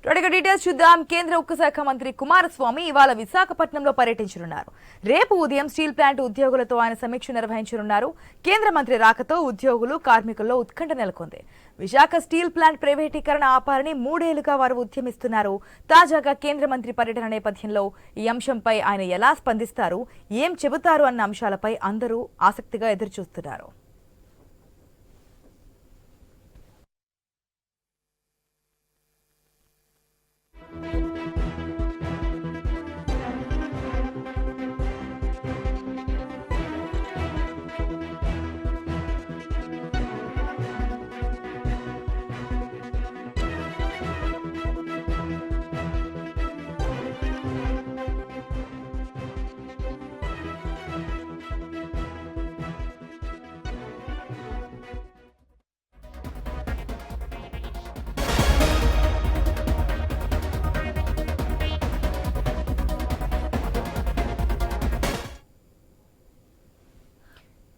త్వరగా డీటెయిల్స్ చూద్దాం. కేంద్ర ఉక్కు శాఖ మంత్రి కుమారస్వామి ఇవాళ విశాఖపట్నంలో పర్యటించనున్నారు. రేపు ఉదయం స్టీల్ ప్లాంట్ ఉద్యోగులతో ఆయన సమీక్ష నిర్వహించనున్నారు. కేంద్ర మంత్రి రాకతో ఉద్యోగులు, కార్మికుల్లో ఉత్కంఠ నెలకొంది. విశాఖ స్టీల్ ప్లాంట్ ప్రైవేటీకరణ ఆపాలని 3 ఏళ్లుగా వారు ఉద్యమిస్తున్నారు. తాజాగా కేంద్ర మంత్రి పర్యటన నేపథ్యంలో ఈ అంశంపై ఆయన ఎలా స్పందిస్తారు, ఏం చెబుతారు అన్న అంశాలపై అందరూ ఆసక్తిగా ఎదురుచూస్తున్నారు.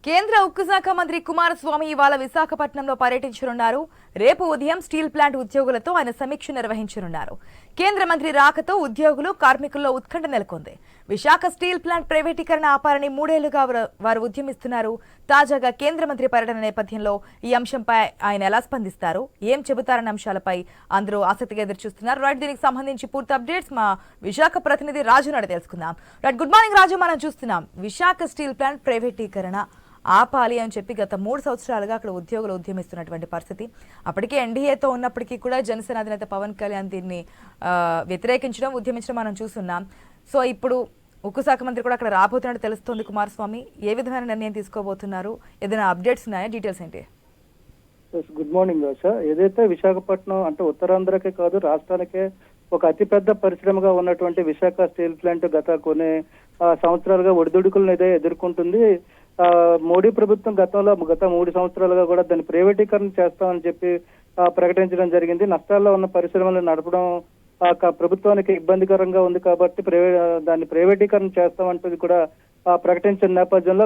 కేంద్ర ఉక్కు శాఖ మంత్రి కుమారస్వామి ఇవాళ విశాఖపట్నంలో పర్యటించనున్నారు. రేపు ఉదయం స్టీల్ ప్లాంట్ ఉద్యోగులతో ఆయన సమీక్ష నిర్వహించనున్నారు. కేంద్ర మంత్రి రాకతో ఉద్యోగులు, కార్మికుల్లో ఉత్కంఠ నెలకొంది. విశాఖ స్టీల్ ప్లాంట్ ప్రైవేటీకరణ ఆపాలని 3 ఏళ్లుగా వారు ఉద్యమిస్తున్నారు. తాజాగా కేంద్ర మంత్రి పర్యటన నేపథ్యంలో ఈ అంశంపై ఆయన ఎలా స్పందిస్తారు, ఏం చెబుతారన్న అంశాలపై అందరూ ఆసక్తిగా ఎదురుచూస్తున్నారు. రైట్, దీనికి సంబంధించి పూర్తి అప్డేట్స్ మా విశాఖ ప్రతినిధి రాజు నాడు తెలుసుకుందాం. రైట్, గుడ్ మార్నింగ్ రాజు. మనం చూస్తున్నాం విశాఖ స్టీల్ ప్లాంట్ ప్రైవేటీకరణ ఆపాలి అని చెప్పి గత 3 సంవత్సరాలుగా అక్కడ ఉద్యోగులు ఉద్యమిస్తున్నటువంటి పరిస్థితి. అప్పటికే ఎన్డీఏతో ఉన్నప్పటికీ కూడా జనసేన అధినేత పవన్ కళ్యాణ్ దీన్ని వ్యతిరేకించడం, ఉద్యమించడం మనం చూస్తున్నాం. సో ఇప్పుడు ఉక్కు శాఖ మంత్రి కూడా అక్కడ రాబోతున్నట్టు తెలుస్తోంది. కుమారస్వామి ఏ విధమైన నిర్ణయం తీసుకోబోతున్నారు, ఏదైనా అప్డేట్స్ ఉన్నాయా, డీటెయిల్స్ ఏంటి? Good morning sir. ఏదైతే విశాఖపట్నం అంటే ఉత్తరాంధ్రకే కాదు రాష్ట్రానికే ఒక అతిపెద్ద పరిశ్రమగా ఉన్నటువంటి విశాఖ స్టీల్ ప్లాంట్ గత కొన్ని సంవత్సరాలుగా ఒడిదుడుకులను ఇదే ఎదుర్కొంటుంది. మోడీ ప్రభుత్వం గత 3 సంవత్సరాలుగా కూడా దాన్ని ప్రైవేటీకరణ చేస్తామని చెప్పి ప్రకటించడం జరిగింది. నష్టాల్లో ఉన్న పరిశ్రమలు నడపడం ప్రభుత్వానికి ఇబ్బందికరంగా ఉంది కాబట్టి దాన్ని ప్రైవేటీకరణ చేస్తామంటూ కూడా ప్రకటించిన నేపథ్యంలో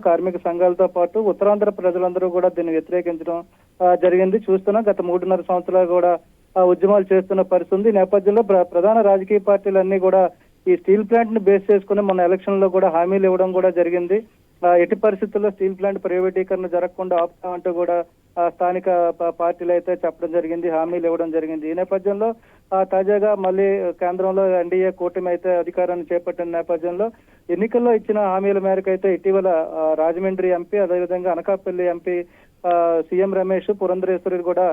కార్మిక సంఘాలతో పాటు ఉత్తరాంధ్ర ప్రజలందరూ కూడా దీన్ని వ్యతిరేకించడం జరిగింది. చూస్తున్నాం గత 3.5 సంవత్సరాలు కూడా ఉద్యమాలు చేస్తున్న పరిస్థితి. ఈ నేపథ్యంలో ప్రధాన రాజకీయ పార్టీలన్నీ కూడా ఈ స్టీల్ ప్లాంట్ ని బేస్ చేసుకుని మన ఎలక్షన్ లో కూడా హామీలు ఇవ్వడం కూడా జరిగింది. ఎట్టి పరిస్థితుల్లో స్టీల్ ప్లాంట్ ప్రైవేటీకరణ జరగకుండా ఆపుతామంటూ కూడా స్థానిక పార్టీలు అయితే చెప్పడం జరిగింది, హామీలు ఇవ్వడం జరిగింది. ఈ నేపథ్యంలో తాజాగా మళ్ళీ కేంద్రంలో ఎన్డీఏ కూటమి అయితే అధికారాన్ని చేపట్టిన నేపథ్యంలో ఎన్నికల్లో ఇచ్చిన హామీల మేరకు అయితే ఇటీవల రాజమండ్రి ఎంపీ, అదేవిధంగా అనకాపల్లి ఎంపీ సీఎం రమేష్, పురంధరేశ్వరి కూడా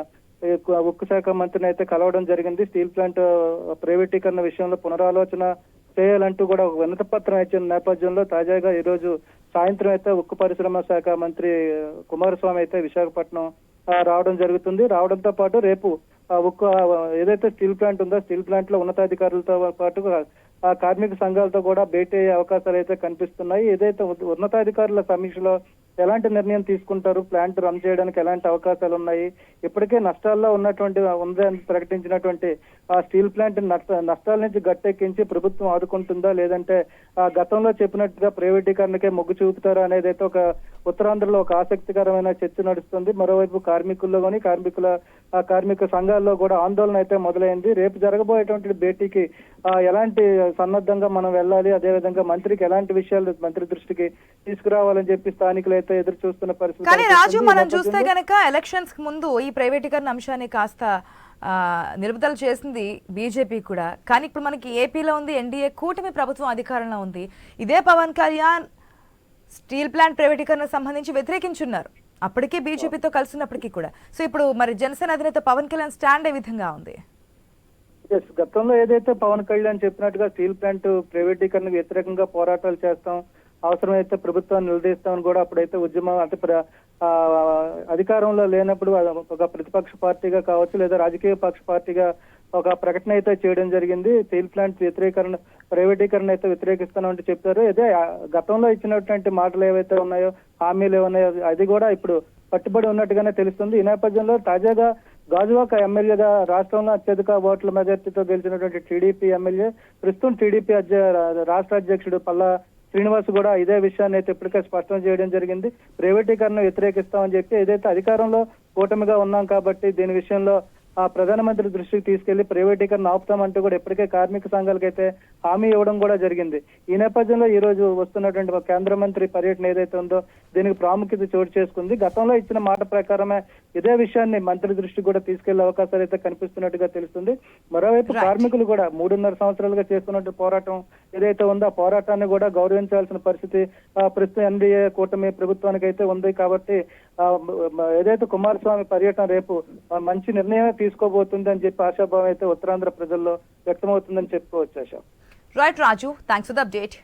ఉక్కు శాఖ మంత్రిని అయితే కలవడం జరిగింది. స్టీల్ ప్లాంట్ ప్రైవేటీకరణ విషయంలో పునరాలోచన చేయాలంటూ కూడా ఒక వినతి పత్రం ఇచ్చిన నేపథ్యంలో తాజాగా ఈ రోజు సాయంత్రం అయితే ఉక్కు పరిశ్రమ శాఖ మంత్రి కుమారస్వామి అయితే విశాఖపట్నం రావడం జరుగుతుంది. రావడంతో పాటు రేపు ఉక్కు ఏదైతే స్టీల్ ప్లాంట్ ఉందో స్టీల్ ప్లాంట్ లో ఉన్నతాధికారులతో పాటు కార్మిక సంఘాలతో కూడా భేటీ అయ్యే అవకాశాలు అయితే కనిపిస్తున్నాయి. ఏదైతే ఉన్నతాధికారుల సమీక్షలో ఎలాంటి నిర్ణయం తీసుకుంటారు, ప్లాంట్ రన్ చేయడానికి ఎలాంటి అవకాశాలు ఉన్నాయి, ఇప్పటికే నష్టాల్లో ఉందని ప్రకటించినటువంటి ఆ స్టీల్ ప్లాంట్ నష్టాల నుంచి గట్టెక్కించి ప్రభుత్వం ఆదుకుంటుందా, లేదంటే గతంలో చెప్పినట్టుగా ప్రైవేటీకరణకే మొగ్గు చూపుతారా అనేది అయితే ఒక ఉత్తరాంధ్రలో ఒక ఆసక్తికరమైన చర్చ నడుస్తుంది. మరోవైపు కార్మికుల్లో కానీ కార్మిక సంఘాల్లో కూడా ఆందోళన అయితే మొదలైంది. రేపు జరగబోయేటువంటి భేటీకి ఎలాంటి సన్నద్ధంగా మనం వెళ్ళాలి, అదేవిధంగా మంత్రికి ఎలాంటి విషయాలు మంత్రి దృష్టికి తీసుకురావాలని చెప్పి స్థానికులు అయితే ఎదురు చూస్తున్న పరిస్థితి. కానీ రాజు, మనం చూస్తే గనక ఎలక్షన్స్ ముందు ఈ ప్రైవేటీకరణ అంశాన్ని కాస్త నిలుపుదల చేసింది బీజేపీ కూడా. కానీ ఇప్పుడు మనకి ఏపీలో ఉంది ఎన్డీఏ కూటమి ప్రభుత్వం అధికారంలో ఉంది. ఇదే పవన్ కళ్యాణ్ స్టీల్ ప్లాంట్ ప్రైవేటీకరణ సంబంధించి వ్యతిరేకించున్నారు అప్పటికే బీజేపీతో కలిసినప్పటికీ కూడా. సో ఇప్పుడు మరి జనసేన అధినేత పవన్ కళ్యాణ్ స్టాండ్ ఏ విధంగా ఉంది? గతంలో ఏదైతే పవన్ కళ్యాణ్ చెప్పినట్టుగా స్టీల్ ప్లాంట్ ప్రైవేటీకరణకు వ్యతిరేకంగా పోరాటాలు చేస్తాం, అవసరమైతే ప్రభుత్వాన్ని నిలదీస్తామని కూడా అప్పుడైతే ఉద్యమం అంటే అధికారంలో లేనప్పుడు ఒక ప్రతిపక్ష పార్టీగా కావచ్చు లేదా రాజకీయ పక్ష పార్టీగా ఒక ప్రకటన అయితే చేయడం జరిగింది. స్టీల్ ప్లాంట్ ప్రైవేటీకరణ అయితే వ్యతిరేకిస్తానంటూ చెప్పారు. అదే గతంలో ఇచ్చినటువంటి మాటలు ఏవైతే ఉన్నాయో, హామీలు ఏమన్నాయో అది కూడా ఇప్పుడు పట్టుబడి ఉన్నట్టుగానే తెలుస్తుంది. ఈ నేపథ్యంలో తాజాగా గాజువాక ఎమ్మెల్యేగా రాష్ట్రంలో అత్యధిక ఓట్ల మెజార్టీతో గెలిచినటువంటి టీడీపీ ఎమ్మెల్యే, ప్రస్తుతం టీడీపీ రాష్ట్ర అధ్యక్షుడు పల్లా శ్రీనివాస్ కూడా ఇదే విషయాన్ని అయితే ఇప్పటికే స్పష్టం చేయడం జరిగింది. ప్రైవేటీకరణ వ్యతిరేకిస్తామని చెప్పి ఏదైతే అధికారంలో కూటమిగా ఉన్నాం కాబట్టి దీని విషయంలో ఆ ప్రధానమంత్రి దృష్టికి తీసుకెళ్లి ప్రైవేటీకరణ ఆపుతామంటూ కూడా ఇప్పటికే కార్మిక సంఘాలకైతే హామీ ఇవ్వడం కూడా జరిగింది. ఈ నేపథ్యంలో ఈ రోజు వస్తున్నటువంటి కేంద్ర మంత్రి పర్యటన ఏదైతే ఉందో దీనికి ప్రాముఖ్యత చోటు చేసుకుంది. గతంలో ఇచ్చిన మాట ప్రకారమే ఇదే విషయాన్ని మంత్రి దృష్టికి కూడా తీసుకెళ్లే అవకాశాలు అయితే కనిపిస్తున్నట్టుగా తెలుస్తుంది. మరోవైపు కార్మికులు కూడా 3.5 సంవత్సరాలుగా చేస్తున్నట్టు పోరాటం ఏదైతే ఉందో ఆ పోరాటాన్ని కూడా గౌరవించాల్సిన పరిస్థితి ప్రస్తుతం ఎన్డీఏ కూటమి ప్రభుత్వానికి అయితే ఉంది. కాబట్టి ఏదైతే కుమారస్వామి పర్యటన రేపు మంచి నిర్ణయం తీసుకోబోతుంది అని చెప్పి ఆశాభావం అయితే ఉత్తరాంధ్ర ప్రజల్లో వ్యక్తమవుతుందని చెప్పుకోవచ్చు. Right Raju, thanks for the update.